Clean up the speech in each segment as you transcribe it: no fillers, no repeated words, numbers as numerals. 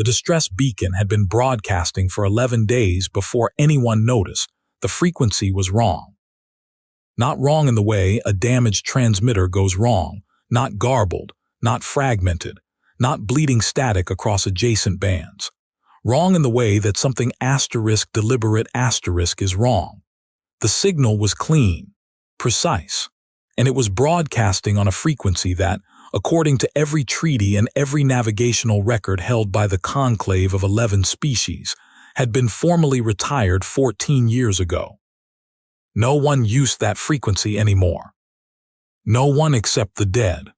The distress beacon had been broadcasting for 11 days before anyone noticed. The frequency was wrong. Not wrong in the way a damaged transmitter goes wrong, not garbled, not fragmented, not bleeding static across adjacent bands. Wrong in the way that something deliberate is wrong. The signal was clean, precise, and it was broadcasting on a frequency that, according to every treaty and every navigational record held by the conclave of 11 species, had been formally retired 14 years ago. No one used that frequency anymore. No one except the dead.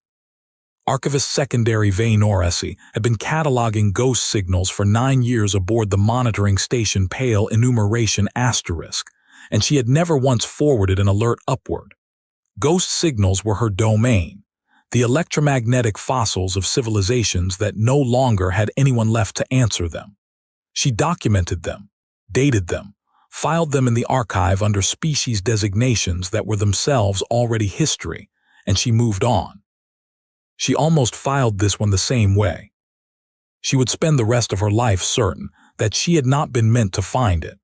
Archivist Secondary Noresi had been cataloging ghost signals for 9 years aboard the monitoring station Pale Enumeration Asterisk, and she had never once forwarded an alert upward. Ghost signals were her domain, the electromagnetic fossils of civilizations that no longer had anyone left to answer them. She documented them, dated them, filed them in the archive under species designations that were themselves already history, and she moved on. She almost filed this one the same way. She would spend the rest of her life certain that she had not been meant to find it.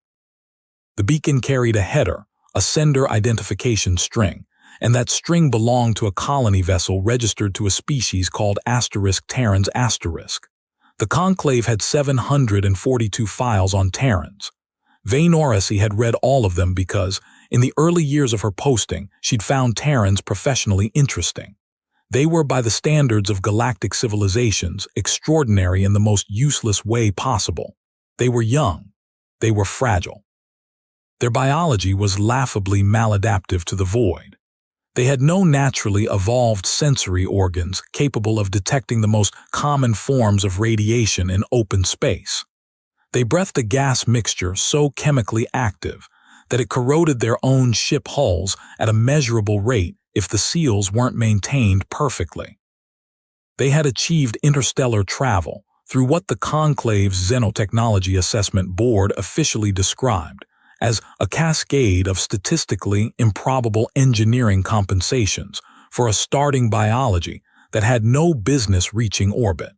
The beacon carried a header, a sender identification string, and that string belonged to a colony vessel registered to a species called Terrans **. The Conclave had 742 files on Terrans. Noresi had read all of them because, in the early years of her posting, she'd found Terrans professionally interesting. They were, by the standards of galactic civilizations, extraordinary in the most useless way possible. They were young. They were fragile. Their biology was laughably maladaptive to the void. They had no naturally evolved sensory organs capable of detecting the most common forms of radiation in open space. They breathed a gas mixture so chemically active that it corroded their own ship hulls at a measurable rate if the seals weren't maintained perfectly. They had achieved interstellar travel through what the Conclave's Xenotechnology Assessment Board officially described as a cascade of statistically improbable engineering compensations for a starting biology that had no business reaching orbit.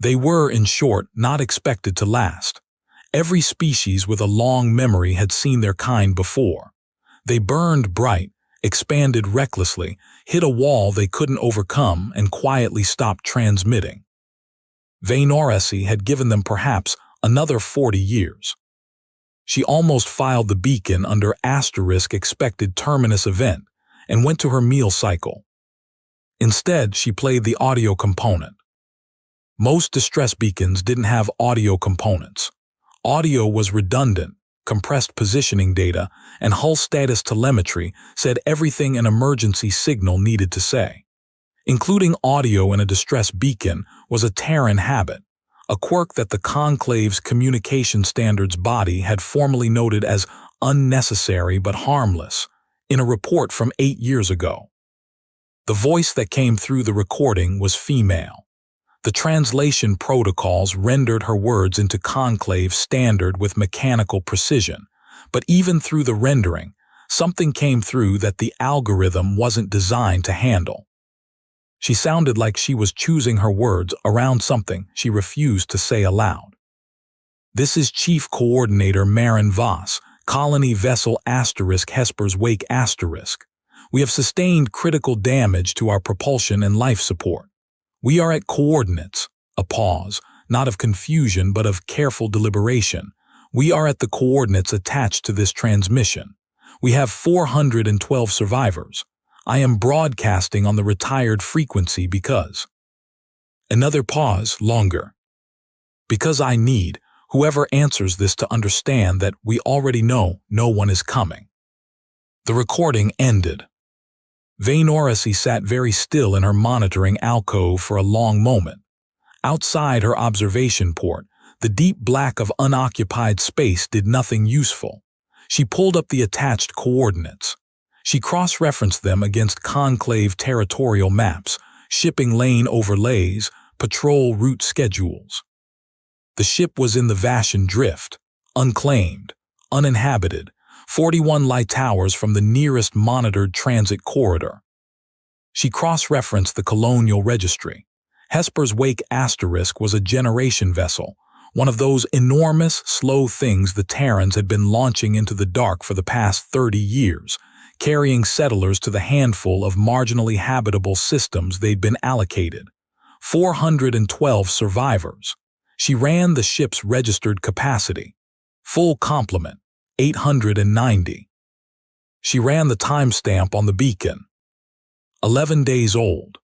They were, in short, not expected to last. Every species with a long memory had seen their kind before. They burned bright, expanded recklessly, hit a wall they couldn't overcome, and quietly stopped transmitting. Noresi had given them perhaps another 40 years. She almost filed the beacon under expected terminus event and went to her meal cycle. Instead, she played the audio component. Most distress beacons didn't have audio components. Audio was redundant. Compressed positioning data and hull status telemetry said everything an emergency signal needed to say. Including audio in a distress beacon was a Terran habit, a quirk that the Conclave's communication standards body had formally noted as unnecessary but harmless in a report from 8 years ago. The voice that came through the recording was female. The translation protocols rendered her words into Conclave standard with mechanical precision, but even through the rendering, something came through that the algorithm wasn't designed to handle. She sounded like she was choosing her words around something she refused to say aloud. This is Chief Coordinator Marin Voss, Colony Vessel Hesper's Wake **. We have sustained critical damage to our propulsion and life support. We are at coordinates, a pause, not of confusion but of careful deliberation. We are at the coordinates attached to this transmission. We have 412 survivors. I am broadcasting on the retired frequency because. Another pause, longer. Because I need whoever answers this to understand that we already know no one is coming. The recording ended. Noresi sat very still in her monitoring alcove for a long moment. Outside her observation port, the deep black of unoccupied space did nothing useful. She pulled up the attached coordinates. She cross-referenced them against Conclave territorial maps, shipping lane overlays, patrol route schedules. The ship was in the Vashan Drift, unclaimed, uninhabited, 41 light towers from the nearest monitored transit corridor. She cross-referenced the colonial registry. Hesper's Wake Asterisk was a generation vessel, one of those enormous, slow things the Terrans had been launching into the dark for the past 30 years, carrying settlers to the handful of marginally habitable systems they'd been allocated. 412 survivors. She ran the ship's registered capacity. Full complement, 890. She ran the timestamp on the beacon. 11 days old.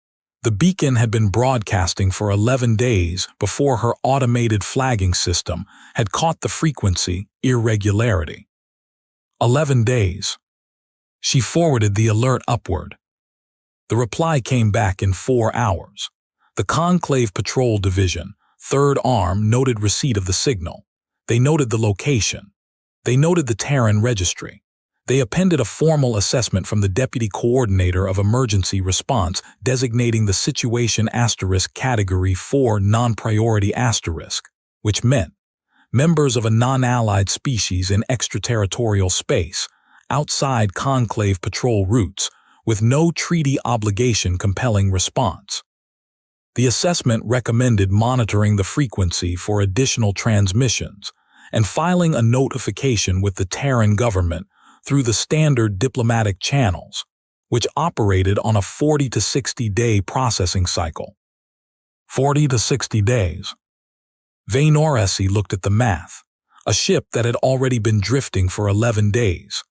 The beacon had been broadcasting for 11 days before her automated flagging system had caught the frequency irregularity. 11 days. She forwarded the alert upward. The reply came back in 4 hours. The Conclave Patrol Division, 3rd Arm, noted receipt of the signal. They noted the location. They noted the Terran registry. They appended a formal assessment from the Deputy Coordinator of Emergency Response designating the Situation Asterisk Category 4 Non-Priority Asterisk, which meant members of a non-allied species in extraterritorial space, outside Conclave patrol routes, with no treaty obligation compelling response. The assessment recommended monitoring the frequency for additional transmissions and filing a notification with the Terran government through the standard diplomatic channels, which operated on a 40 to 60 day processing cycle. 40 to 60 days. Vaynoresi looked at the math. A ship that had already been drifting for 11 days.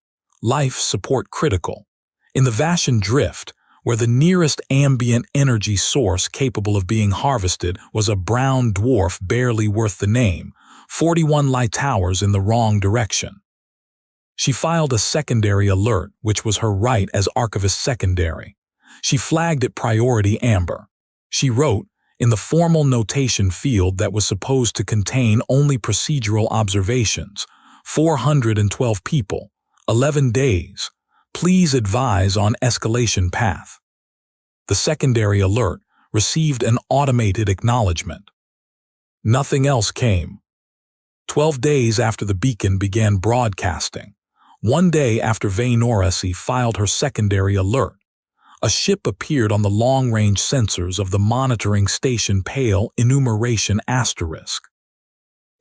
Life support critical. In the Vashan drift, where the nearest ambient energy source capable of being harvested was a brown dwarf barely worth the name, 41 light hours in the wrong direction. She filed a secondary alert, which was her right as Archivist Secondary. She flagged it Priority Amber. She wrote, in the formal notation field that was supposed to contain only procedural observations, 412 people, 11 days. Please advise on escalation path. The secondary alert received an automated acknowledgement. Nothing else came. 12 days after the beacon began broadcasting, 1 day after Vaynoresi filed her secondary alert, a ship appeared on the long-range sensors of the monitoring station Pale Enumeration Asterisk.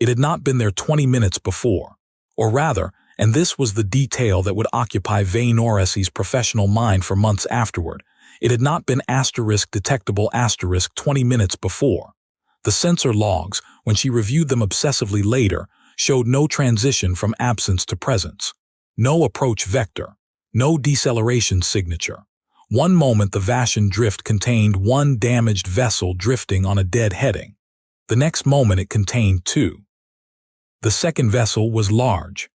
It had not been there 20 minutes before, or rather, and this was the detail that would occupy Vaynoresi's professional mind for months afterward, it had not been asterisk detectable asterisk 20 minutes before. The sensor logs, when she reviewed them obsessively later, showed no transition from absence to presence. No approach vector, no deceleration signature. One moment the Vashan drift contained one damaged vessel drifting on a dead heading. The next moment it contained 2. The second vessel was large.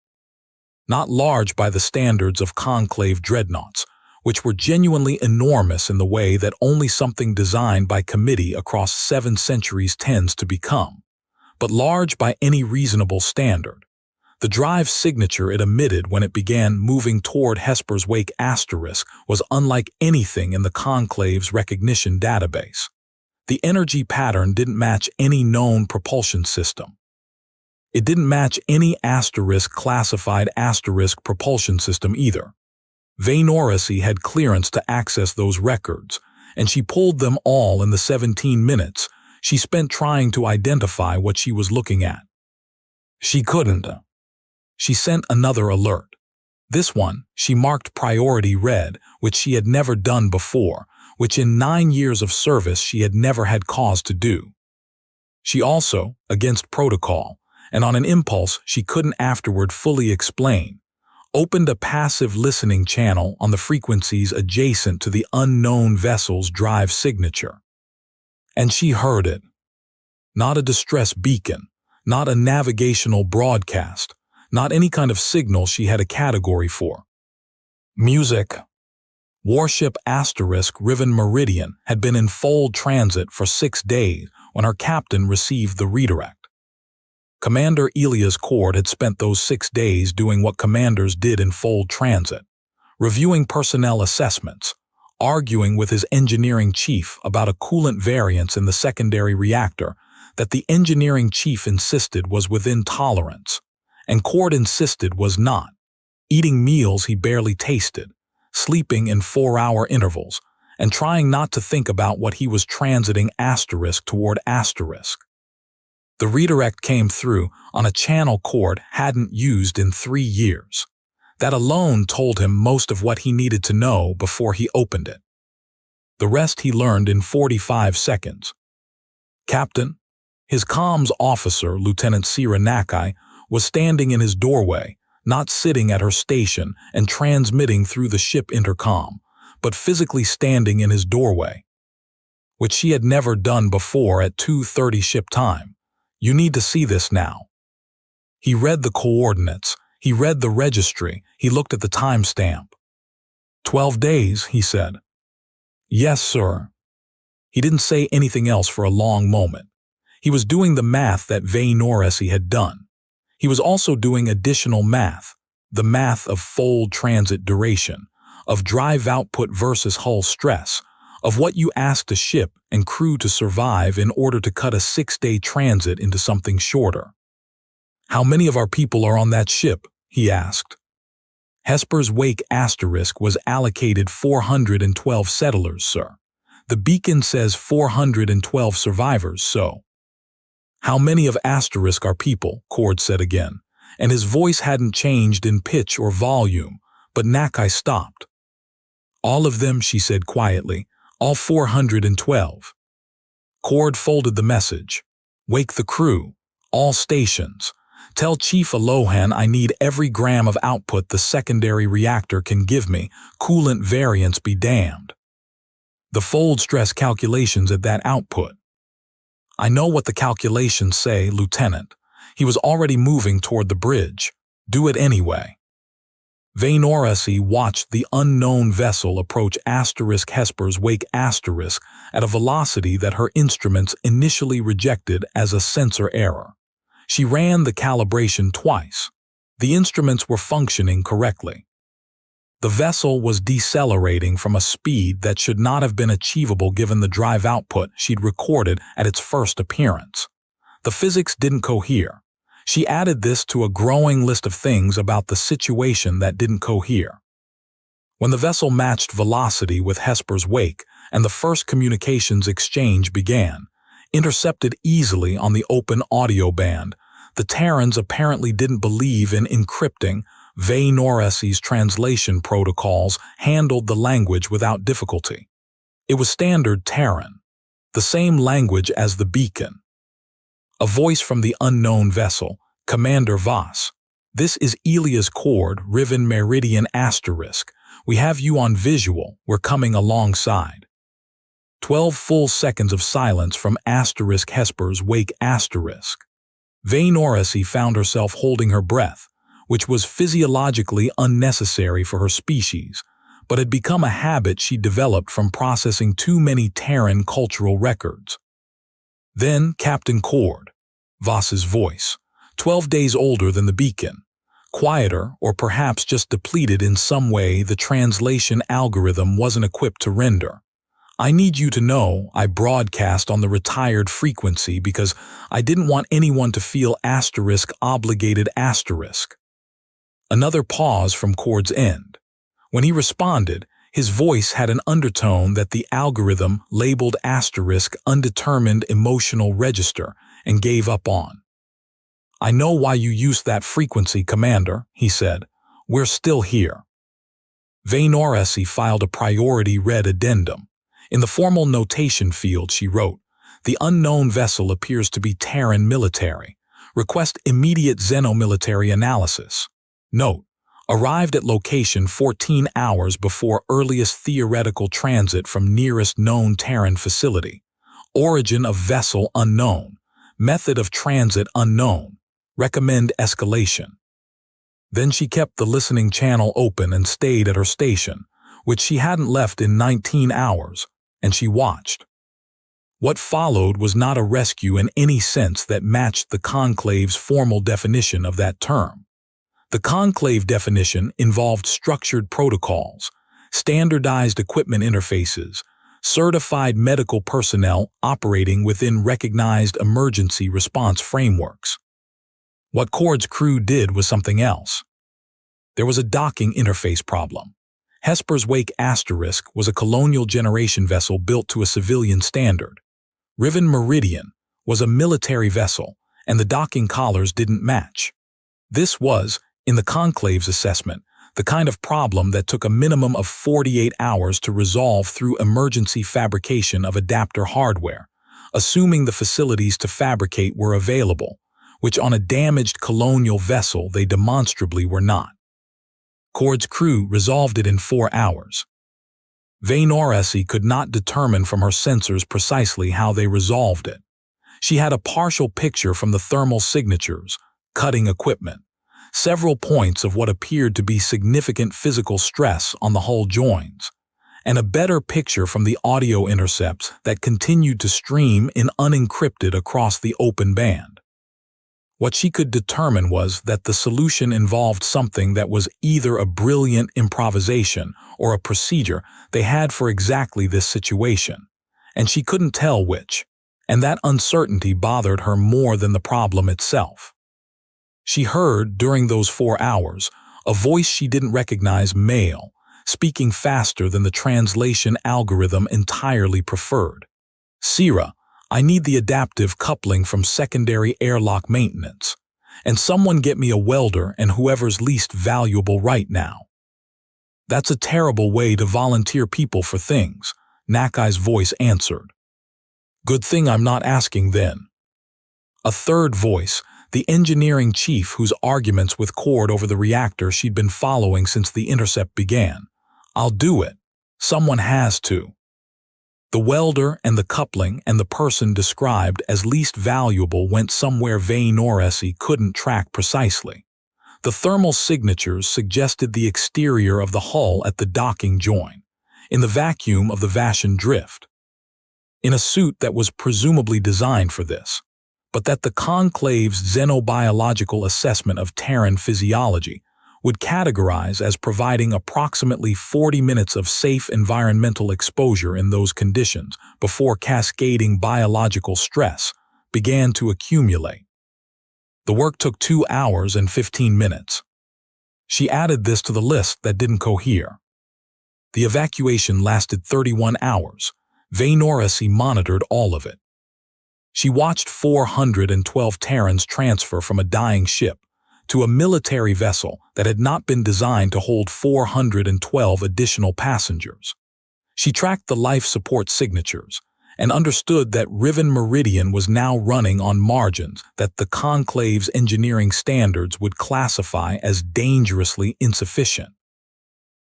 Not large by the standards of conclave dreadnoughts, which were genuinely enormous in the way that only something designed by committee across 7 centuries tends to become, but large by any reasonable standard. The drive signature it emitted when it began moving toward Hesper's Wake Asterisk was unlike anything in the Conclave's recognition database. The energy pattern didn't match any known propulsion system. It didn't match any asterisk-classified asterisk propulsion system either. Vaynoresi had clearance to access those records, and she pulled them all in the 17 minutes she spent trying to identify what she was looking at. She couldn't. She sent another alert. This one, she marked priority red, which she had never done before, which in 9 years of service she had never had cause to do. She also, against protocol, and on an impulse she couldn't afterward fully explain, opened a passive listening channel on the frequencies adjacent to the unknown vessel's drive signature. And she heard it. Not a distress beacon, not a navigational broadcast, not any kind of signal she had a category for. Music. Warship Asterisk Riven Meridian had been in fold transit for 6 days when her captain received the redirect. Commander Elias Cord had spent those 6 days doing what commanders did in fold transit, reviewing personnel assessments, arguing with his engineering chief about a coolant variance in the secondary reactor that the engineering chief insisted was within tolerance, and Cord insisted was not, eating meals he barely tasted, sleeping in 4-hour intervals, and trying not to think about what he was transiting toward asterisk. The redirect came through on a channel Cord hadn't used in 3 years. That alone told him most of what he needed to know before he opened it. The rest he learned in 45 seconds. Captain, his comms officer, Lieutenant Sira Nakai, was standing in his doorway, not sitting at her station and transmitting through the ship intercom, but physically standing in his doorway, which she had never done before at 2:30 ship time. You need to see this now. He read the coordinates, he read the registry, he looked at the timestamp. 12 days, he said. Yes, sir. He didn't say anything else for a long moment. He was doing the math that Vaynoresi had done. He was also doing additional math, the math of fold transit duration, of drive output versus hull stress, of what you asked a ship and crew to survive in order to cut a 6-day transit into something shorter. How many of our people are on that ship? He asked. Hesper's Wake asterisk was allocated 412 settlers, sir. The beacon says 412 survivors, so. How many of asterisk are people? Cord said again, and his voice hadn't changed in pitch or volume, but Nakai stopped. All of them, she said quietly, all 412. Cord folded the message. Wake the crew, all stations. Tell Chief Alohan I need every gram of output the secondary reactor can give me, coolant variance be damned. The fold stress calculations at that output. I know what the calculations say, Lieutenant. He was already moving toward the bridge. Do it anyway. Vaynoresi watched the unknown vessel approach asterisk Hesper's Wake asterisk at a velocity that her instruments initially rejected as a sensor error. She ran the calibration twice. The instruments were functioning correctly. The vessel was decelerating from a speed that should not have been achievable given the drive output she'd recorded at its first appearance. The physics didn't cohere. She added this to a growing list of things about the situation that didn't cohere. When the vessel matched velocity with Hesper's Wake and the first communications exchange began, intercepted easily on the open audio band, the Terrans apparently didn't believe in encrypting. Vaynoresi's translation protocols handled the language without difficulty. It was standard Terran, the same language as the beacon. A voice from the unknown vessel, Commander Voss. This is Elias Cord, Riven Meridian asterisk. We have you on visual. We're coming alongside. 12 full seconds of silence from asterisk Hesper's Wake asterisk. Vaynoresi found herself holding her breath, which was physiologically unnecessary for her species, but had become a habit she developed from processing too many Terran cultural records. Then Captain Cord, Voss's voice, 12 days older than the beacon, quieter or perhaps just depleted in some way the translation algorithm wasn't equipped to render. I need you to know I broadcast on the retired frequency because I didn't want anyone to feel asterisk obligated asterisk. Another pause from Cord's end. When he responded, his voice had an undertone that the algorithm labeled asterisk undetermined emotional register and gave up on. I know why you used that frequency, Commander, he said. We're still here. Vaynoresi filed a priority red addendum. In the formal notation field, she wrote, the unknown vessel appears to be Terran military. Request immediate xenomilitary analysis. Note, arrived at location 14 hours before earliest theoretical transit from nearest known Terran facility. Origin of vessel unknown. Method of transit unknown. Recommend escalation. Then she kept the listening channel open and stayed at her station, which she hadn't left in 19 hours, and she watched. What followed was not a rescue in any sense that matched the Conclave's formal definition of that term. The Conclave definition involved structured protocols, standardized equipment interfaces, certified medical personnel operating within recognized emergency response frameworks. What Cord's crew did was something else. There was a docking interface problem. Hesper's Wake was a colonial generation vessel built to a civilian standard. Riven Meridian was a military vessel, and the docking collars didn't match. This was, in the Conclave's assessment, the kind of problem that took a minimum of 48 hours to resolve through emergency fabrication of adapter hardware, assuming the facilities to fabricate were available, which on a damaged colonial vessel they demonstrably were not. Cord's crew resolved it in 4 hours. Vanoresi could not determine from her sensors precisely how they resolved it. She had a partial picture from the thermal signatures, cutting equipment, several points of what appeared to be significant physical stress on the hull joins, and a better picture from the audio intercepts that continued to stream in unencrypted across the open band. What she could determine was that the solution involved something that was either a brilliant improvisation or a procedure they had for exactly this situation, and she couldn't tell which, and that uncertainty bothered her more than the problem itself. She heard, during those 4 hours, a voice she didn't recognize, male, speaking faster than the translation algorithm entirely preferred. "Sira, I need the adaptive coupling from secondary airlock maintenance, and someone get me a welder and whoever's least valuable right now." "That's a terrible way to volunteer people for things," Nakai's voice answered. "Good thing I'm not asking then." A third voice, the engineering chief whose arguments with Cord over the reactor she'd been following since the intercept began. "I'll do it. Someone has to." The welder and the coupling and the person described as least valuable went somewhere Vanoresi couldn't track precisely. The thermal signatures suggested the exterior of the hull at the docking joint, in the vacuum of the Vashan drift, in a suit that was presumably designed for this, but that the Conclave's xenobiological assessment of Terran physiology would categorize as providing approximately 40 minutes of safe environmental exposure in those conditions before cascading biological stress began to accumulate. The work took 2 hours and 15 minutes. She added this to the list that didn't cohere. The evacuation lasted 31 hours. Vanoresi monitored all of it. She watched 412 Terrans transfer from a dying ship to a military vessel that had not been designed to hold 412 additional passengers. She tracked the life support signatures and understood that Riven Meridian was now running on margins that the Conclave's engineering standards would classify as dangerously insufficient.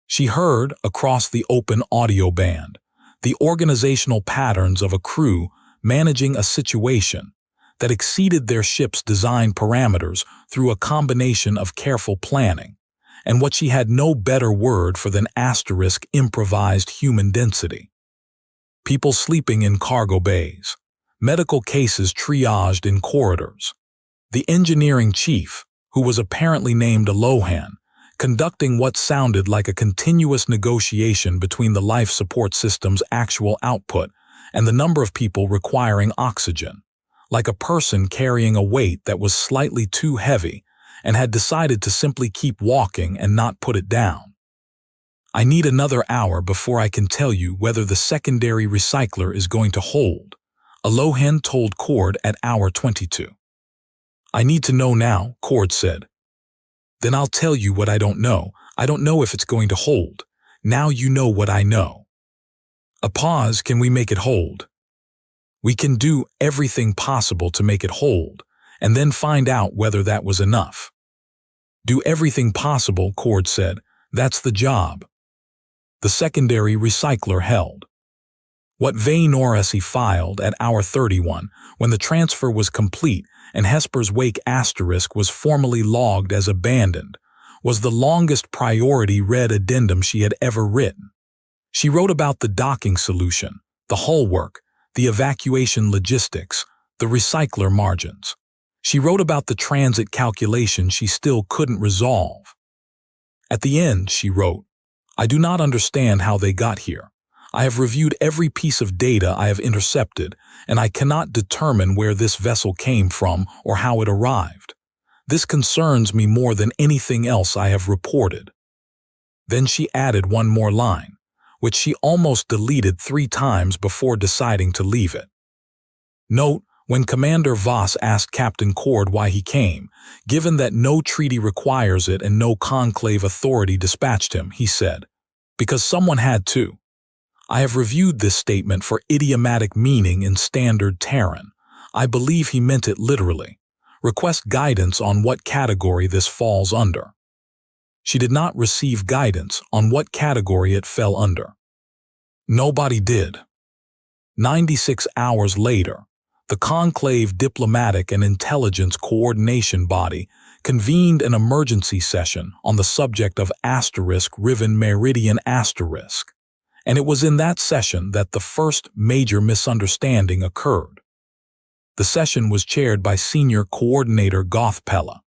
She heard, across the open audio band, the organizational patterns of a crew managing a situation that exceeded their ship's design parameters through a combination of careful planning and what she had no better word for than improvised human density. People sleeping in cargo bays, medical cases triaged in corridors. The engineering chief, who was apparently named Alohan, conducting what sounded like a continuous negotiation between the life support system's actual output and the number of people requiring oxygen, like a person carrying a weight that was slightly too heavy and had decided to simply keep walking and not put it down. "I need another hour before I can tell you whether the secondary recycler is going to hold," Alohan told Cord at hour 22. "I need to know now," Cord said. "Then I'll tell you what I don't know. I don't know if it's going to hold. Now you know what I know." A pause. "Can we make it hold?" "We can do everything possible to make it hold, and then find out whether that was enough." "Do everything possible," Cord said. "That's the job." The secondary recycler held. What Vanoresi filed at hour 31, when the transfer was complete and Hesper's Wake was formally logged as abandoned, was the longest priority red addendum she had ever written. She wrote about the docking solution, the hull work, the evacuation logistics, the recycler margins. She wrote about the transit calculation she still couldn't resolve. At the end, she wrote, "I do not understand how they got here. I have reviewed every piece of data I have intercepted, and I cannot determine where this vessel came from or how it arrived. This concerns me more than anything else I have reported." Then she added one more line, which she almost deleted 3 times before deciding to leave it. Note, when Commander Voss asked Captain Cord why he came, given that no treaty requires it and no conclave authority dispatched him, he said, "Because someone had to." I have reviewed this statement for idiomatic meaning in Standard Terran. I believe he meant it literally. Request guidance on what category this falls under. She did not receive guidance on what category it fell under. Nobody did. 96 hours later, the Conclave Diplomatic and Intelligence Coordination Body convened an emergency session on the subject of Riven Meridian *, and it was in that session that the first major misunderstanding occurred. The session was chaired by Senior Coordinator Gothpella,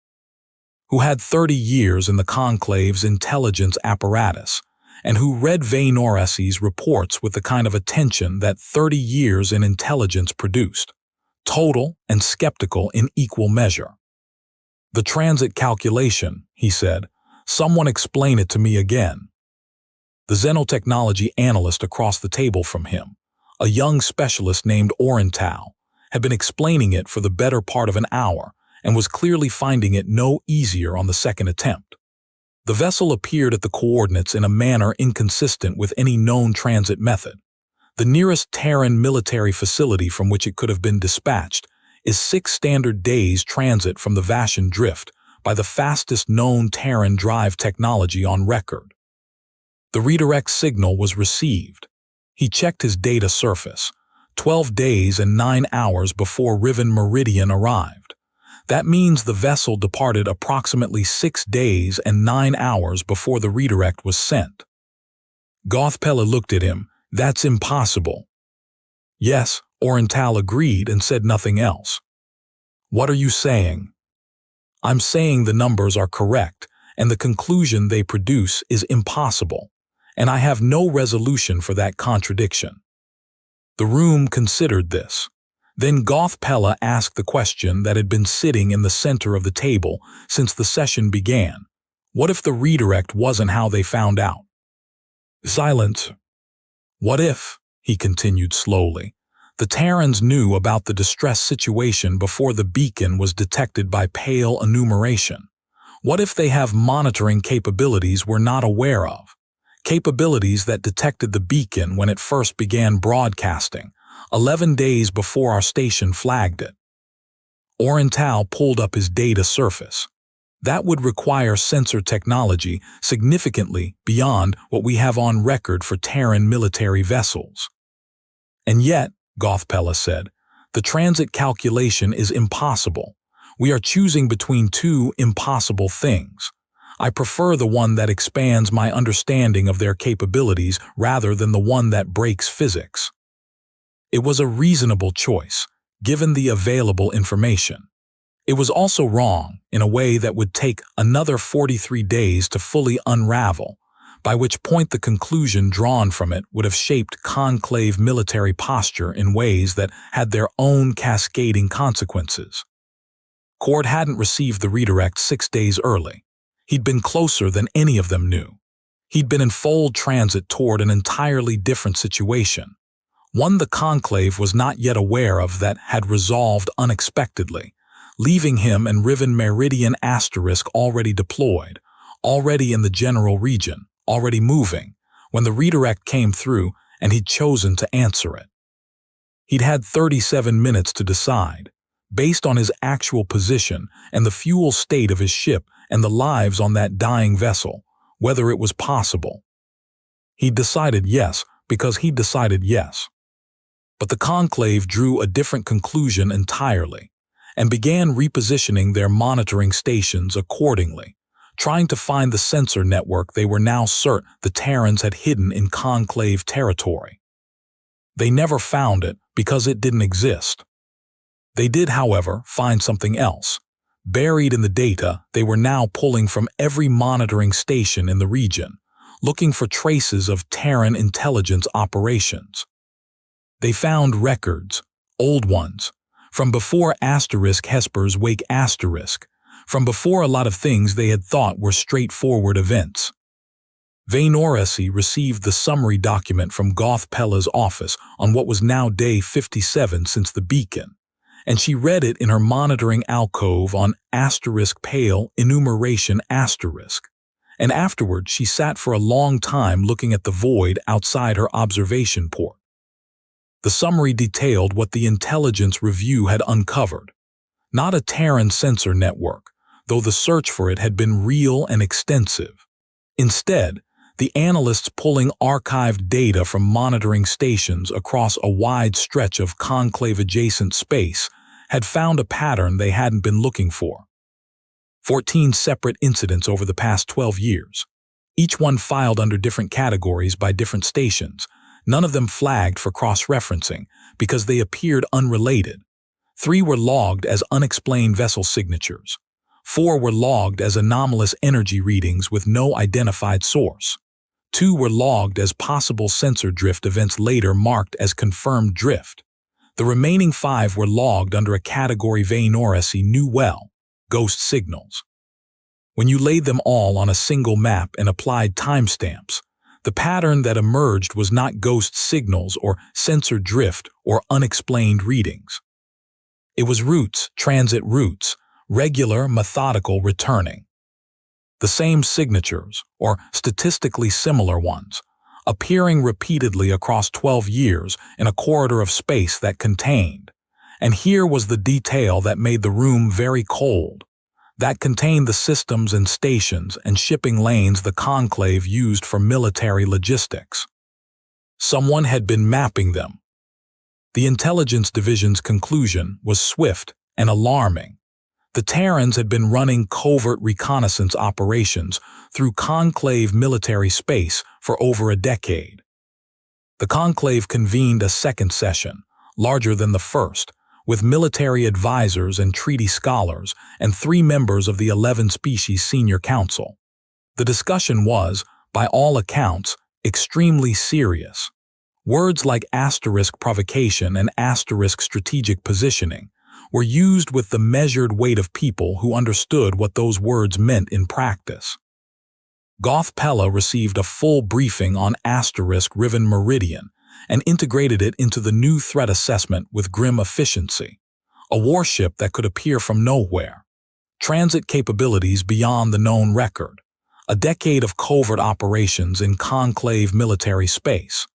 who had 30 years in the Conclave's intelligence apparatus, and who read Vanoresi's reports with the kind of attention that 30 years in intelligence produced, total and skeptical in equal measure. "The transit calculation," he said. "Someone explain it to me again." The xenotechnology analyst across the table from him, a young specialist named Oriental, had been explaining it for the better part of an hour and was clearly finding it no easier on the second attempt. The vessel appeared at the coordinates in a manner inconsistent with any known transit method. The nearest Terran military facility from which it could have been dispatched is 6 standard days transit from the Vashan Drift by the fastest known Terran drive technology on record. The redirect signal was received. He checked his data surface, 12 days and 9 hours before Riven Meridian arrived. That means the vessel departed approximately 6 days and 9 hours before the redirect was sent. Gothpella looked at him. "That's impossible." "Yes," Oriental agreed and said nothing else. "What are you saying?" "I'm saying the numbers are correct, and the conclusion they produce is impossible, and I have no resolution for that contradiction." The room considered this. Then Gothpella asked the question that had been sitting in the center of the table since the session began. What if the redirect wasn't how they found out? Silence. "What if," he continued slowly, "the Terrans knew about the distress situation before the beacon was detected by pale enumeration? What if they have monitoring capabilities we're not aware of? Capabilities that detected the beacon when it first began broadcasting, 11 days before our station flagged it?" Oriental pulled up his data surface. That would require sensor technology significantly beyond what we have on record for Terran military vessels. "And yet," Gothpella said, "the transit calculation is impossible. We are choosing between 2 impossible things. I prefer the one that expands my understanding of their capabilities rather than the one that breaks physics." It was a reasonable choice, given the available information. It was also wrong in a way that would take another 43 days to fully unravel, by which point the conclusion drawn from it would have shaped conclave military posture in ways that had their own cascading consequences. Cord hadn't received the redirect 6 days early. He'd been closer than any of them knew. He'd been in fold transit toward an entirely different situation, one the Conclave was not yet aware of that had resolved unexpectedly, leaving him and Riven Meridian * already deployed, already in the general region, already moving, when the redirect came through and he'd chosen to answer it. He'd had 37 minutes to decide, based on his actual position and the fuel state of his ship and the lives on that dying vessel, whether it was possible. He'd decided yes because he'd decided yes. But the Conclave drew a different conclusion entirely and began repositioning their monitoring stations accordingly, trying to find the sensor network they were now certain the Terrans had hidden in Conclave territory. They never found it because it didn't exist. They did, however, find something else. Buried in the data, they were now pulling from every monitoring station in the region, looking for traces of Terran intelligence operations. They found records, old ones, from before Hesper's Wake *, from before a lot of things they had thought were straightforward events. Vainoresi received the summary document from Goth Pella's office on what was now day 57 since the beacon, and she read it in her monitoring alcove on *pale enumeration*. And afterward she sat for a long time looking at the void outside her observation port. The summary detailed what the intelligence review had uncovered. Not a Terran sensor network, though the search for it had been real and extensive. Instead, the analysts pulling archived data from monitoring stations across a wide stretch of conclave-adjacent space had found a pattern they hadn't been looking for. 14 separate incidents over the past 12 years, each one filed under different categories by different stations, none of them flagged for cross-referencing because they appeared unrelated. 3 were logged as unexplained vessel signatures. 4 were logged as anomalous energy readings with no identified source. 2 were logged as possible sensor drift events later marked as confirmed drift. The remaining 5 were logged under a category Vainoresi knew well, ghost signals. When you laid them all on a single map and applied timestamps, the pattern that emerged was not ghost signals or sensor drift or unexplained readings. It was routes, transit routes, regular, methodical returning. The same signatures, or statistically similar ones, appearing repeatedly across 12 years in a corridor of space that contained. And here was the detail that made the room very cold. That contained the systems and stations and shipping lanes the Conclave used for military logistics. Someone had been mapping them. The Intelligence Division's conclusion was swift and alarming. The Terrans had been running covert reconnaissance operations through Conclave military space for over a decade. The Conclave convened a second session, larger than the first, with military advisors and treaty scholars and 3 members of the 11-species Senior Council. The discussion was, by all accounts, extremely serious. Words like *provocation and *strategic positioning were used with the measured weight of people who understood what those words meant in practice. Goth Pella received a full briefing on *Riven Meridian and integrated it into the new threat assessment with grim efficiency. A warship that could appear from nowhere. Transit capabilities beyond the known record. A decade of covert operations in Conclave military space.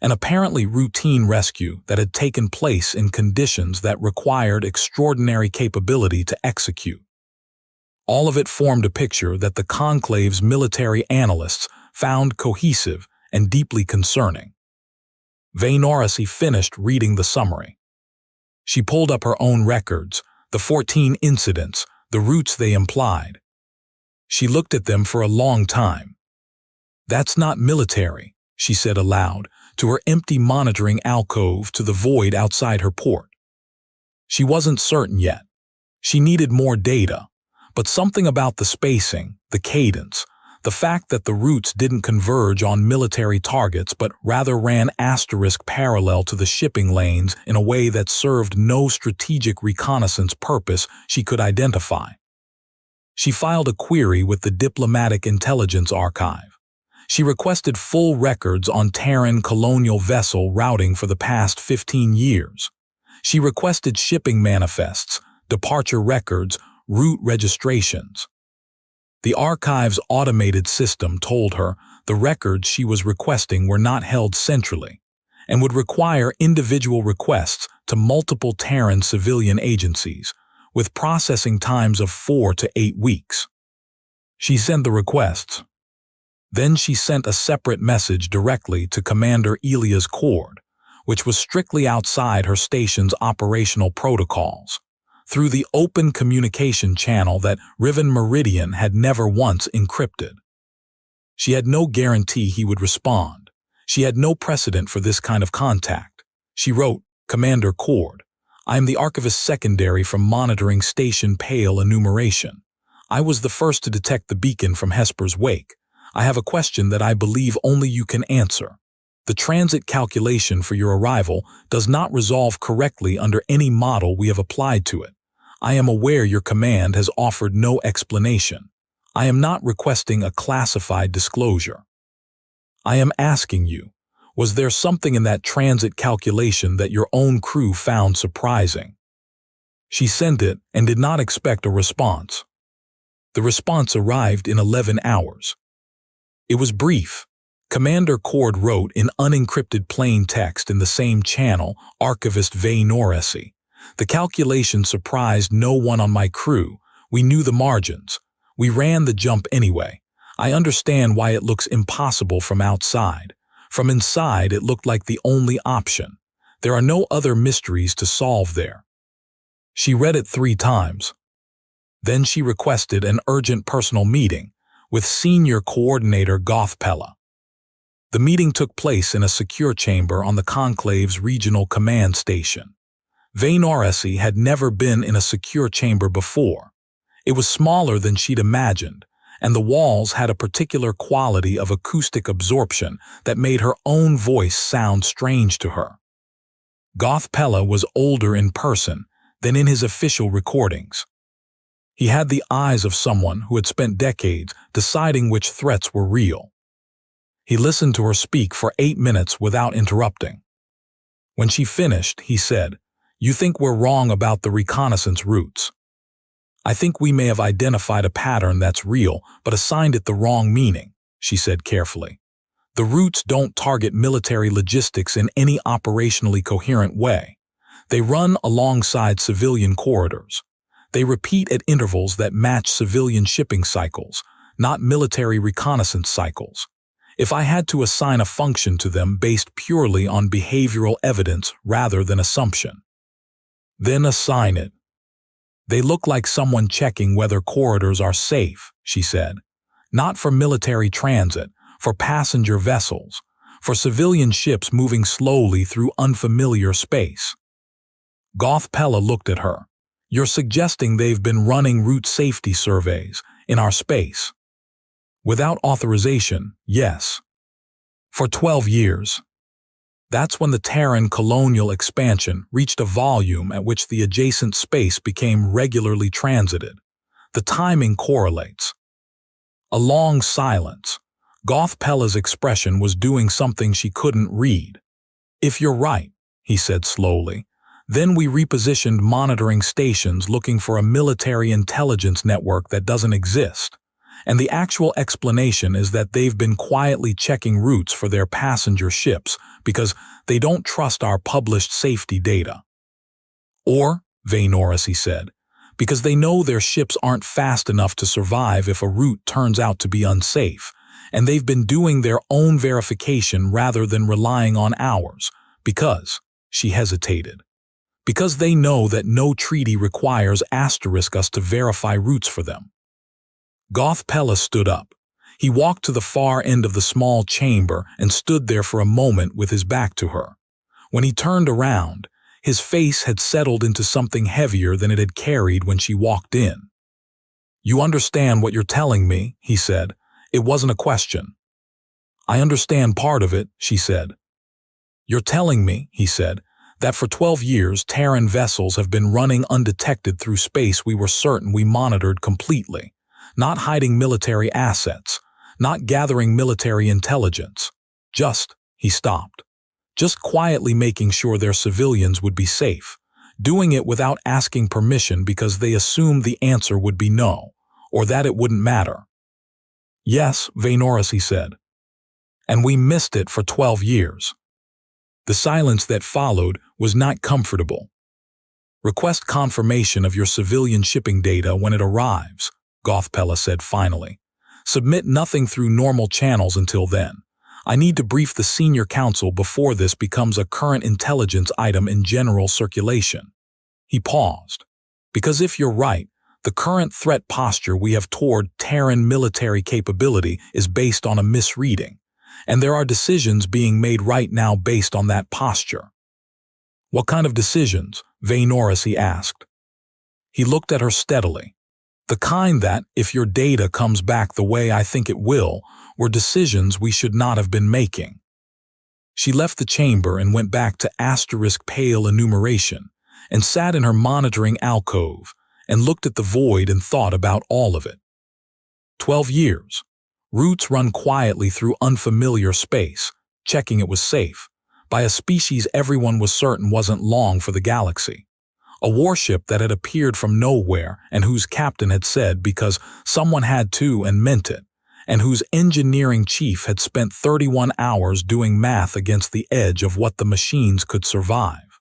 An apparently routine rescue that had taken place in conditions that required extraordinary capability to execute. All of it formed a picture that the Conclave's military analysts found cohesive and deeply concerning. Vainoresi finished reading the summary. She pulled up her own records, the 14 incidents, the routes they implied. She looked at them for a long time. "That's not military," she said aloud, to her empty monitoring alcove to the void outside her port. She wasn't certain yet. She needed more data, but something about the spacing, the cadence, the fact that the routes didn't converge on military targets but rather ran parallel to the shipping lanes in a way that served no strategic reconnaissance purpose she could identify. She filed a query with the Diplomatic Intelligence Archive. She requested full records on Terran colonial vessel routing for the past 15 years. She requested shipping manifests, departure records, route registrations. The archive's automated system told her the records she was requesting were not held centrally and would require individual requests to multiple Terran civilian agencies, with processing times of 4 to 8 weeks. She sent the requests. Then she sent a separate message directly to Commander Elia's Cord, which was strictly outside her station's operational protocols, through the open communication channel that Riven Meridian had never once encrypted. She had no guarantee he would respond. She had no precedent for this kind of contact. She wrote, "Commander Cord, I am the Archivist Secondary from monitoring Station Pale Enumeration. I was the first to detect the beacon from Hesper's wake. I have a question that I believe only you can answer. The transit calculation for your arrival does not resolve correctly under any model we have applied to it. I am aware your command has offered no explanation. I am not requesting a classified disclosure. I am asking you, was there something in that transit calculation that your own crew found surprising? She sent it and did not expect a response. The response arrived in 11 hours. It was brief. Commander Cord wrote in unencrypted plain text in the same channel, Archivist Noresi. The calculation surprised no one on my crew. We knew the margins. We ran the jump anyway. I understand why it looks impossible from outside. From inside, it looked like the only option. There are no other mysteries to solve there. She read it 3 times. Then she requested an urgent personal meeting with Senior Coordinator Gothpella. The meeting took place in a secure chamber on the Conclave's regional command station. Noresi had never been in a secure chamber before. It was smaller than she'd imagined, and the walls had a particular quality of acoustic absorption that made her own voice sound strange to her. Gothpella was older in person than in his official recordings. He had the eyes of someone who had spent decades deciding which threats were real. He listened to her speak for 8 minutes without interrupting. When she finished, he said, "You think we're wrong about the reconnaissance routes. I think we may have identified a pattern that's real, but assigned it the wrong meaning," she said carefully. "The routes don't target military logistics in any operationally coherent way. They run alongside civilian corridors. They repeat at intervals that match civilian shipping cycles, not military reconnaissance cycles. If I had to assign a function to them based purely on behavioral evidence rather than assumption, then assign it. They look like someone checking whether corridors are safe," she said. "Not for military transit, for passenger vessels, for civilian ships moving slowly through unfamiliar space." Gothpella looked at her. "You're suggesting they've been running route safety surveys in our space?" "Without authorization, yes. For 12 years. That's when the Terran colonial expansion reached a volume at which the adjacent space became regularly transited. The timing correlates." A long silence. Gothpella's expression was doing something she couldn't read. "If you're right," he said slowly, "then we repositioned monitoring stations looking for a military intelligence network that doesn't exist. And the actual explanation is that they've been quietly checking routes for their passenger ships because they don't trust our published safety data. Or, Noresi said, because they know their ships aren't fast enough to survive if a route turns out to be unsafe, and they've been doing their own verification rather than relying on ours, because," she hesitated, "because they know that no treaty requires us to verify routes for them." Gothpella stood up. He walked to the far end of the small chamber and stood there for a moment with his back to her. When he turned around, his face had settled into something heavier than it had carried when she walked in. "You understand what you're telling me," he said. "It wasn't a question." "I understand part of it," she said. "You're telling me," he said, "that for 12 years Terran vessels have been running undetected through space we were certain we monitored completely. Not hiding military assets, not gathering military intelligence. He stopped. Just quietly making sure their civilians would be safe. Doing it without asking permission because they assumed the answer would be no, or that it wouldn't matter." "Yes," Noresi said. "And we missed it for 12 years. The silence that followed was not comfortable. "Request confirmation of your civilian shipping data when it arrives," Gothpella said finally. "Submit nothing through normal channels until then. I need to brief the senior council before this becomes a current intelligence item in general circulation." He paused. "Because if you're right, the current threat posture we have toward Terran military capability is based on a misreading, and there are decisions being made right now based on that posture." "What kind of decisions?" Noresi asked. He looked at her steadily. "The kind that, if your data comes back the way I think it will, were decisions we should not have been making." She left the chamber and went back to *pale enumeration, and sat in her monitoring alcove, and looked at the void and thought about all of it. 12 years. Routes run quietly through unfamiliar space, checking it was safe, by a species everyone was certain wasn't long for the galaxy. A warship that had appeared from nowhere and whose captain had said because someone had to and meant it, and whose engineering chief had spent 31 hours doing math against the edge of what the machines could survive.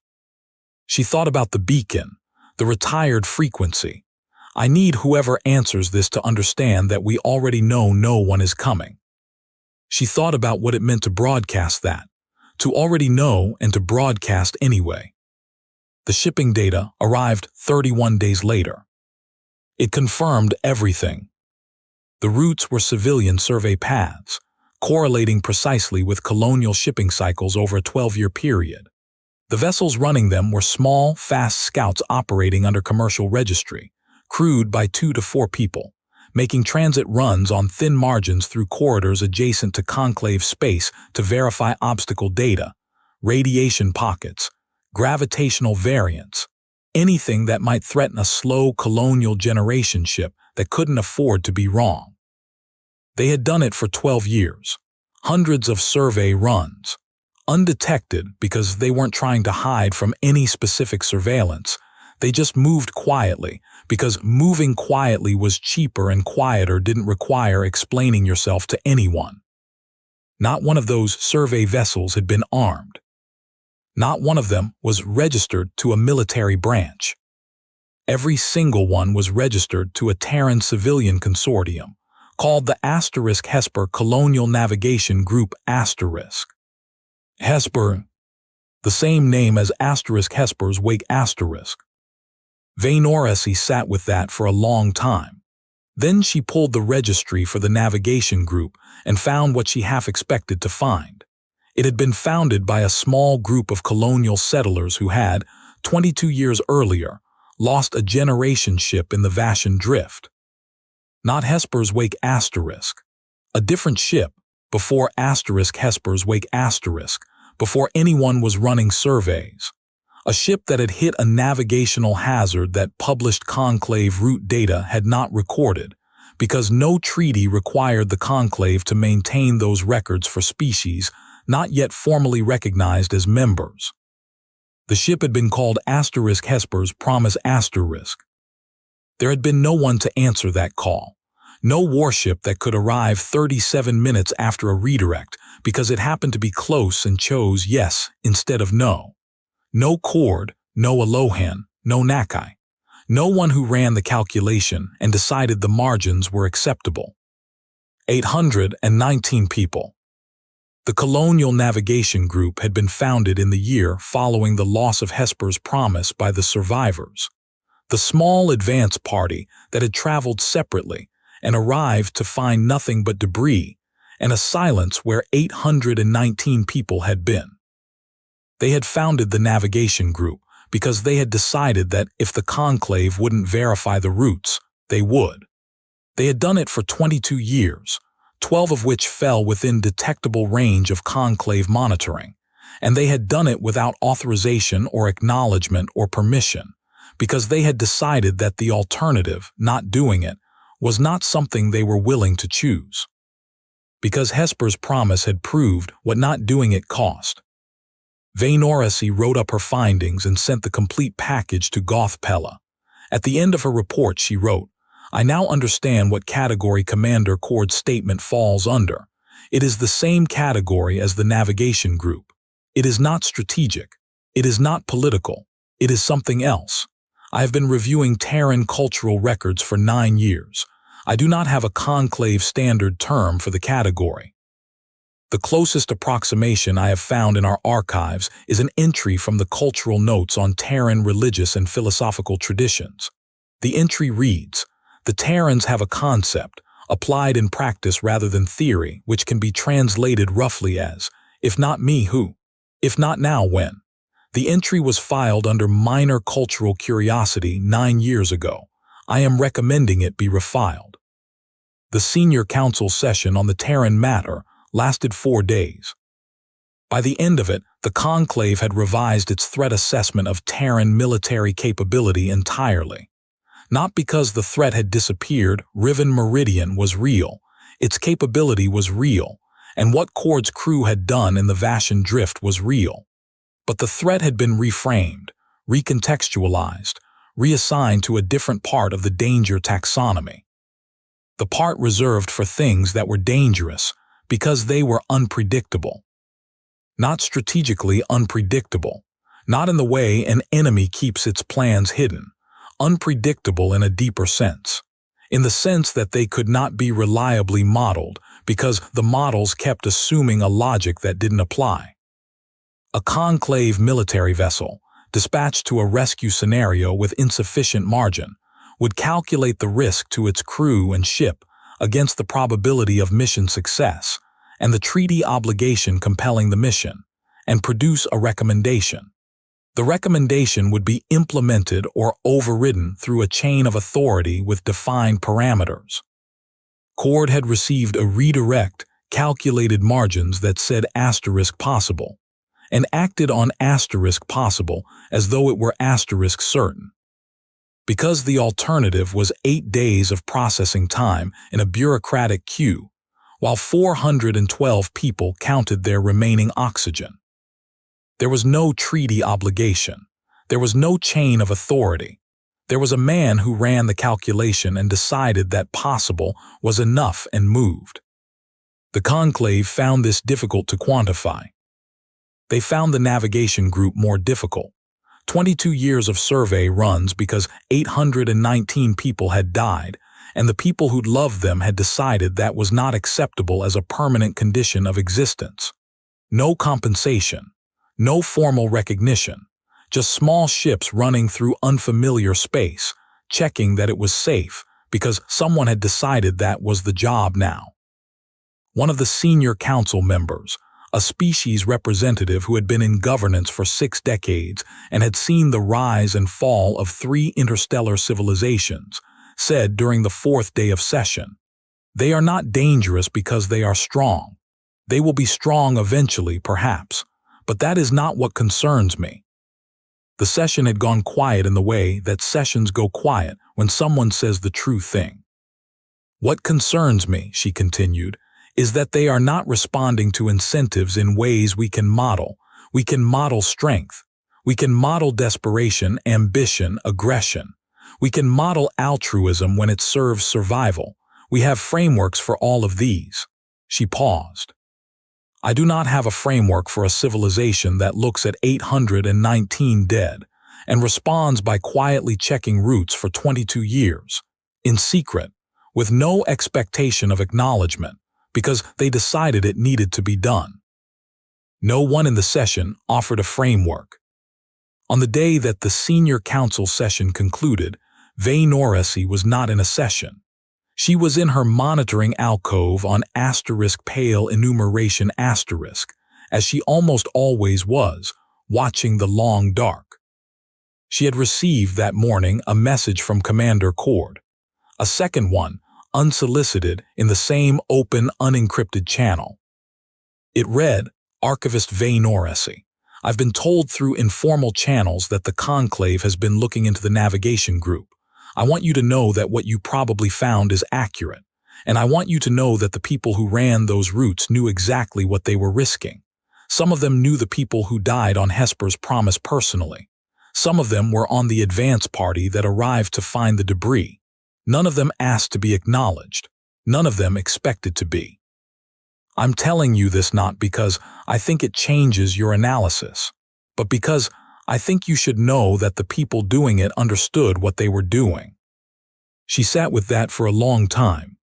She thought about the beacon, the retired frequency. I need whoever answers this to understand that we already know no one is coming. She thought about what it meant to broadcast that, to already know and to broadcast anyway. The shipping data arrived 31 days later. It confirmed everything. The routes were civilian survey paths, correlating precisely with colonial shipping cycles over a 12-year period. The vessels running them were small, fast scouts operating under commercial registry, crewed by 2 to 4 people, making transit runs on thin margins through corridors adjacent to conclave space to verify obstacle data, radiation pockets, gravitational variance, anything that might threaten a slow colonial generation ship that couldn't afford to be wrong. They had done it for 12 years, hundreds of survey runs, undetected because they weren't trying to hide from any specific surveillance. They just moved quietly because moving quietly was cheaper and quieter didn't require explaining yourself to anyone. Not one of those survey vessels had been armed. Not one of them was registered to a military branch. Every single one was registered to a Terran civilian consortium, called the *Hesper Colonial Navigation Group *. Hesper, the same name as *Hesper's Wake *. Vanoresi sat with that for a long time. Then she pulled the registry for the navigation group and found what she half expected to find. It had been founded by a small group of colonial settlers who had, 22 years earlier, lost a generation ship in the Vashan Drift. Not Hesper's Wake *, a different ship, before Hesper's Wake *, before anyone was running surveys. A ship that had hit a navigational hazard that published conclave route data had not recorded, because no treaty required the conclave to maintain those records for species not yet formally recognized as members. The ship had been called *Hesper's Promise *. There had been no one to answer that call. No warship that could arrive 37 minutes after a redirect because it happened to be close and chose yes instead of no. No Cord, no Alohan, no Nakai. No one who ran the calculation and decided the margins were acceptable. 819 people. The Colonial Navigation Group had been founded in the year following the loss of Hesper's Promise by the survivors. The small advance party that had traveled separately and arrived to find nothing but debris and a silence where 819 people had been. They had founded the navigation group because they had decided that if the conclave wouldn't verify the routes, they would. They had done it for 22 years, 12 of which fell within detectable range of conclave monitoring, and they had done it without authorization or acknowledgement or permission, because they had decided that the alternative, not doing it, was not something they were willing to choose. Because Hesper's Promise had proved what not doing it cost. Vanoresi wrote up her findings and sent the complete package to Gothpella. At the end of her report she wrote, "I now understand what category Commander Cord's statement falls under. It is the same category as the navigation group. It is not strategic. It is not political. It is something else. I have been reviewing Terran cultural records for 9 years. I do not have a conclave standard term for the category. The closest approximation I have found in our archives is an entry from the cultural notes on Terran religious and philosophical traditions. The entry reads, "The Terrans have a concept, applied in practice rather than theory, which can be translated roughly as, if not me, who? If not now, when?" The entry was filed under minor cultural curiosity 9 years ago. I am recommending it be refiled. The senior council session on the Terran matter lasted 4 days. By the end of it, the conclave had revised its threat assessment of Terran military capability entirely. Not because the threat had disappeared, Riven Meridian was real. Its capability was real, and what Cord's crew had done in the Vashan drift was real. But the threat had been reframed, recontextualized, reassigned to a different part of the danger taxonomy. The part reserved for things that were dangerous because they were unpredictable. Not strategically unpredictable, not in the way an enemy keeps its plans hidden, unpredictable in a deeper sense, in the sense that they could not be reliably modeled because the models kept assuming a logic that didn't apply. A conclave military vessel, dispatched to a rescue scenario with insufficient margin, would calculate the risk to its crew and ship against the probability of mission success and the treaty obligation compelling the mission, and produce a recommendation. The recommendation would be implemented or overridden through a chain of authority with defined parameters. Cord had received a redirect, calculated margins that said asterisk possible, and acted on asterisk possible as though it were asterisk certain. Because the alternative was 8 days of processing time in a bureaucratic queue, while 412 people counted their remaining oxygen. There was no treaty obligation. There was no chain of authority. There was a man who ran the calculation and decided that possible was enough and moved. The conclave found this difficult to quantify. They found the navigation group more difficult. 22 years of survey runs because 819 people had died, and the people who'd loved them had decided that was not acceptable as a permanent condition of existence. No compensation, no formal recognition, just small ships running through unfamiliar space, checking that it was safe because someone had decided that was the job now. One of the senior council members, a species representative who had been in governance for 6 decades and had seen the rise and fall of 3 interstellar civilizations, said during the 4th day of session, "They are not dangerous because they are strong. They will be strong eventually, perhaps, but that is not what concerns me." The session had gone quiet in the way that sessions go quiet when someone says the true thing. "What concerns me," she continued, "is that they are not responding to incentives in ways we can model. We can model strength. We can model desperation, ambition, aggression. We can model altruism when it serves survival. We have frameworks for all of these." She paused. "I do not have a framework for a civilization that looks at 819 dead and responds by quietly checking routes for 22 years, in secret, with no expectation of acknowledgement, because they decided it needed to be done." No one in the session offered a framework. On the day that the senior council session concluded, Vanoresi was not in a session. She was in her monitoring alcove on *pale enumeration*, as she almost always was, watching the long dark. She had received that morning a message from Commander Cord, a second one, unsolicited, in the same open, unencrypted channel. It read, "Archivist Vanoresi, I've been told through informal channels that the conclave has been looking into the navigation group. I want you to know that what you probably found is accurate, and I want you to know that the people who ran those routes knew exactly what they were risking. Some of them knew the people who died on Hesper's Promise personally. Some of them were on the advance party that arrived to find the debris. None of them asked to be acknowledged. None of them expected to be. I'm telling you this not because I think it changes your analysis, but because I think you should know that the people doing it understood what they were doing." She sat with that for a long time.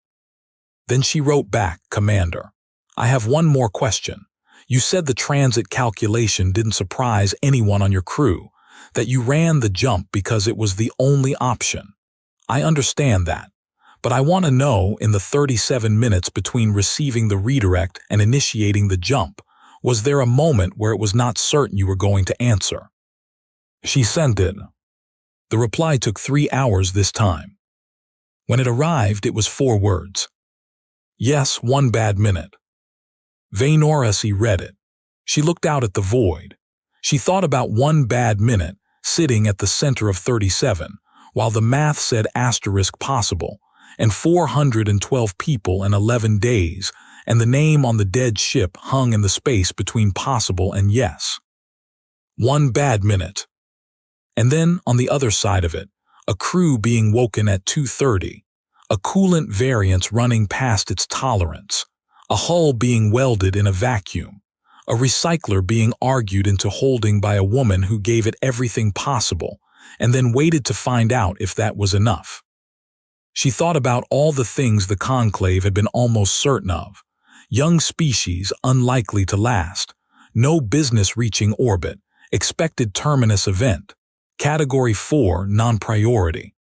Then she wrote back, "Commander, I have one more question. You said the transit calculation didn't surprise anyone on your crew, that you ran the jump because it was the only option. I understand that, but I want to know, in the 37 minutes between receiving the redirect and initiating the jump, was there a moment where it was not certain you were going to answer?" She sent it. The reply took 3 hours this time. When it arrived, it was 4 words. "Yes, 1 bad minute." Vanoresi read it. She looked out at the void. She thought about 1 bad minute, sitting at the center of 37, while the math said *possible, and 412 people and 11 days, and the name on the dead ship hung in the space between possible and yes. 1 bad minute. And then, on the other side of it, a crew being woken at 2:30, a coolant variance running past its tolerance, a hull being welded in a vacuum, a recycler being argued into holding by a woman who gave it everything possible, and then waited to find out if that was enough. She thought about all the things the conclave had been almost certain of. Young species unlikely to last, no business reaching orbit, expected terminus event, Category 4 non-priority.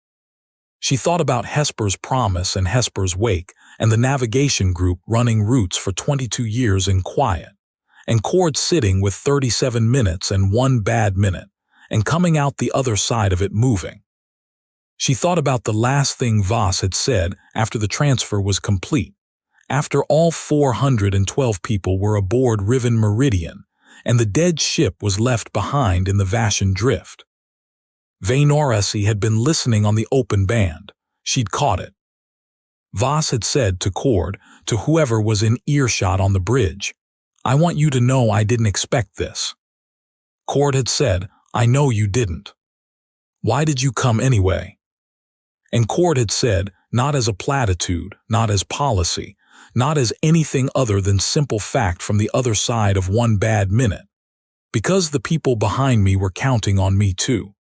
She thought about Hesper's promise and Hesper's wake and the navigation group running routes for 22 years in quiet, and Cord sitting with 37 minutes and 1 bad minute, and coming out the other side of it moving. She thought about the last thing Voss had said after the transfer was complete, after all 412 people were aboard Riven Meridian, and the dead ship was left behind in the Vashan Drift. Vanoresi had been listening on the open band. She'd caught it. Voss had said to Cord, to whoever was in earshot on the bridge, "I want you to know I didn't expect this." Cord had said, "I know you didn't. Why did you come anyway?" And Cord had said, not as a platitude, not as policy, not as anything other than simple fact from the other side of 1 bad minute, because the people behind me were counting on me too.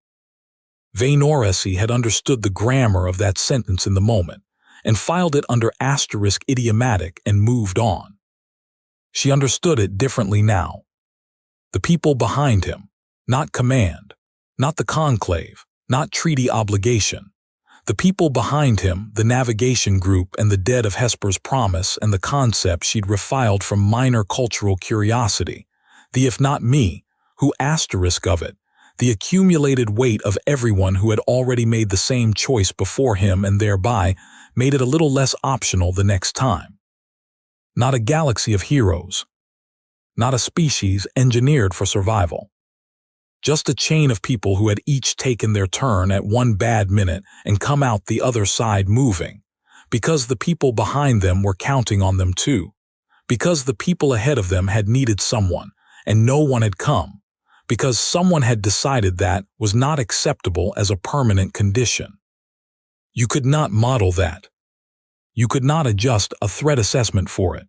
Vanoresi had understood the grammar of that sentence in the moment and filed it under asterisk idiomatic and moved on. She understood it differently now. The people behind him, not command, not the conclave, not treaty obligation. The people behind him, the navigation group and the dead of Hesper's promise and the concept she'd refiled from minor cultural curiosity, the if not me, who asterisk of it, the accumulated weight of everyone who had already made the same choice before him and thereby made it a little less optional the next time. Not a galaxy of heroes. Not a species engineered for survival. Just a chain of people who had each taken their turn at 1 bad minute and come out the other side moving, because the people behind them were counting on them too, because the people ahead of them had needed someone and no one had come, because someone had decided that was not acceptable as a permanent condition. You could not model that. You could not adjust a threat assessment for it.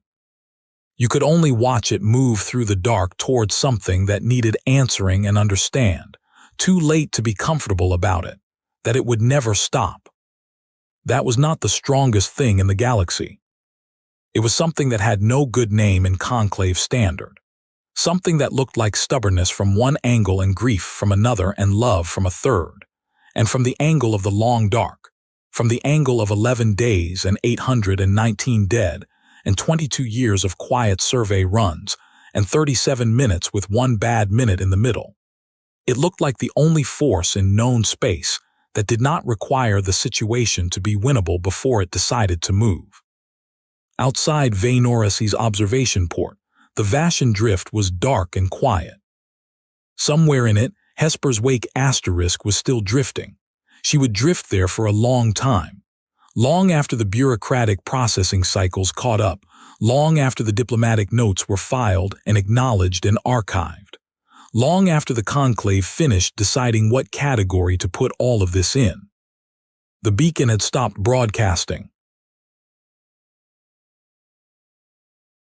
You could only watch it move through the dark towards something that needed answering and understand, too late to be comfortable about it, that it would never stop. That was not the strongest thing in the galaxy. It was something that had no good name in conclave standard. Something that looked like stubbornness from one angle and grief from another and love from a third, and from the angle of the long dark, from the angle of 11 days and 819 dead, and 22 years of quiet survey runs, and 37 minutes with 1 bad minute in the middle. It looked like the only force in known space that did not require the situation to be winnable before it decided to move. Outside Vanoresi's observation port, the Vashan Drift was dark and quiet. Somewhere in it, Hesper's wake asterisk was still drifting. She would drift there for a long time. Long after the bureaucratic processing cycles caught up, long after the diplomatic notes were filed and acknowledged and archived, long after the conclave finished deciding what category to put all of this in. The beacon had stopped broadcasting.